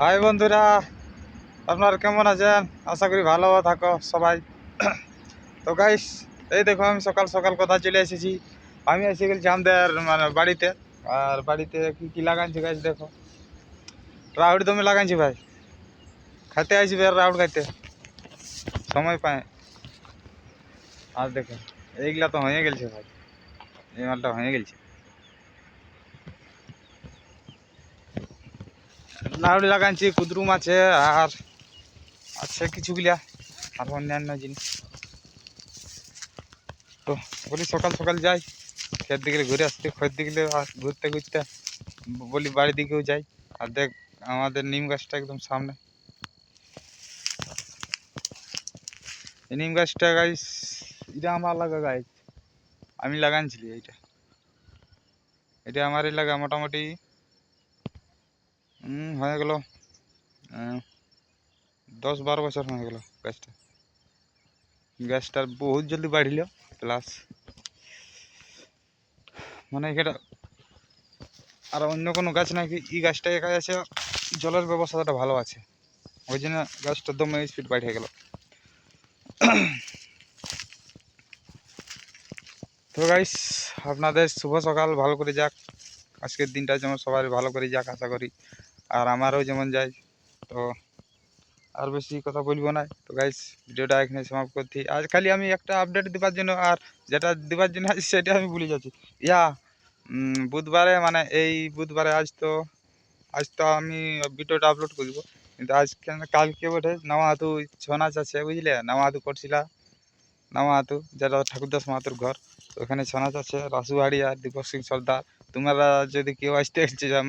High বন্ধুরা, আপনারা কেমন আছেন? আশা করি ভালো থাকো সবাই। তো গাইস, এই দেখো আমি সকাল সকাল কোথায় চলে এসেছি। আমি এসে গেছি আমাদের বাড়িতে। আর বাড়িতে কি কি লাগাইছি গাইস দেখো। রাউড তুমি লাগাইছি ভাই, খাইতে আসবে আর রাউড খাইতে সময় পায়। আর দেখো এইগুলা তো হয়ে গেছে ভাই, এই মালটা হয়ে গেছে। রাউড লাগাইছি, কুদরুম আছে আর আছে কিছুগুলা আর অন্যান্য জিনিস। তো বলি সকাল সকাল যাই ক্ষেত দিকে ঘুরে আসতে, ক্ষেত দিকে ঘুরতে ঘুরতে বলি বাড়ির দিকেও যাই। আর দেখ আমাদের নিম গাছটা একদম সামনে। এই নিম গাছটা গাইস, এটা আমার লাগা গাছ, আমি লাগানছিলি এইটা। এটা আমারই লাগা মোটামুটি হয়ে গেল 10-12 বছর হয়ে গেল গাছটা। গাছটার বহুত জলদি বাড়িল, প্লাস মানে এটা আর অন্য কোনো গাছ নাকি এই গাছটা একা আছে, জলের ব্যবস্থাটা ভালো আছে, ওই জন্য গাছটা দমে স্পিড বাড়িয়ে গেল। তো গাইস, আপনাদের শুভ সকাল, ভালো করে যাক আজকের দিনটা, যেমন সবাই ভালো করে যাক আশা করি, আর আমারও যেমন যাই। তো আর বেশি কথা বলবো না। তো গাইস, ভিডিওটা এখানে সমাপ্ত করছি। আজ খালি আমি একটা আপডেট দেওয়ার জন্য, আর যেটা দেওয়ার জন্য আজ সেটা আমি ভুলে যাচ্ছি। বুধবারে মানে এই বুধবারে আজ তো আমি ভিডিওটা আপলোড করবো, কিন্তু আজকে কালকে বটে নওয়াহাতু ছৌ নাচ আছে বুঝলে। নওয়াহাতু করছিলা, নওয়াহাতু যেটা ঠাকুরদাস মাহাতোর ঘর, তো ওখানে ছৌ নাচ আছে, রাসুহাড়ি আর দীপক সিং সর্দার। তোমরা যদি কেউ আসতে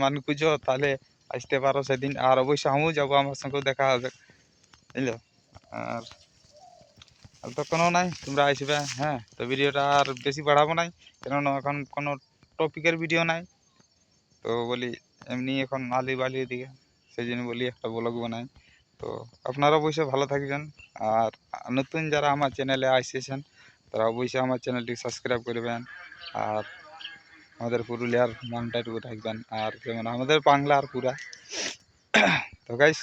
মানে খুঁজো তাহলে আসতে পারো সেদিন, আর অবশ্যই আমিও যাবো, আমার সঙ্গেও দেখা হবে বুঝলো। আর আর তো কোনো নাই, তোমরা আসবে। হ্যাঁ, তো ভিডিওটা আর বেশি বাড়াবো নাই, কেননা এখন কোনো টপিকের ভিডিও নাই। তো বলি এমনি এখন আলি বালির দিকে, সেই জন্য বলি একটা ব্লগ বানাই। তো আপনারা অবশ্যই ভালো থাকবেন। আর নতুন যারা আমার চ্যানেলে আসছেন তারা অবশ্যই আমার চ্যানেলটি সাবস্ক্রাইব করবেন। আর আমাদের পুরুলিয়ার নামটা একটু থাকবেন, আর যেমন আমাদের বাংলার পুরা। তো গাইস,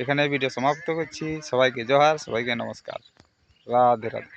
এখানে ভিডিও সমাপ্ত করছি। সবাইকে জোহার, সবাইকে নমস্কার, রাধে রাধে।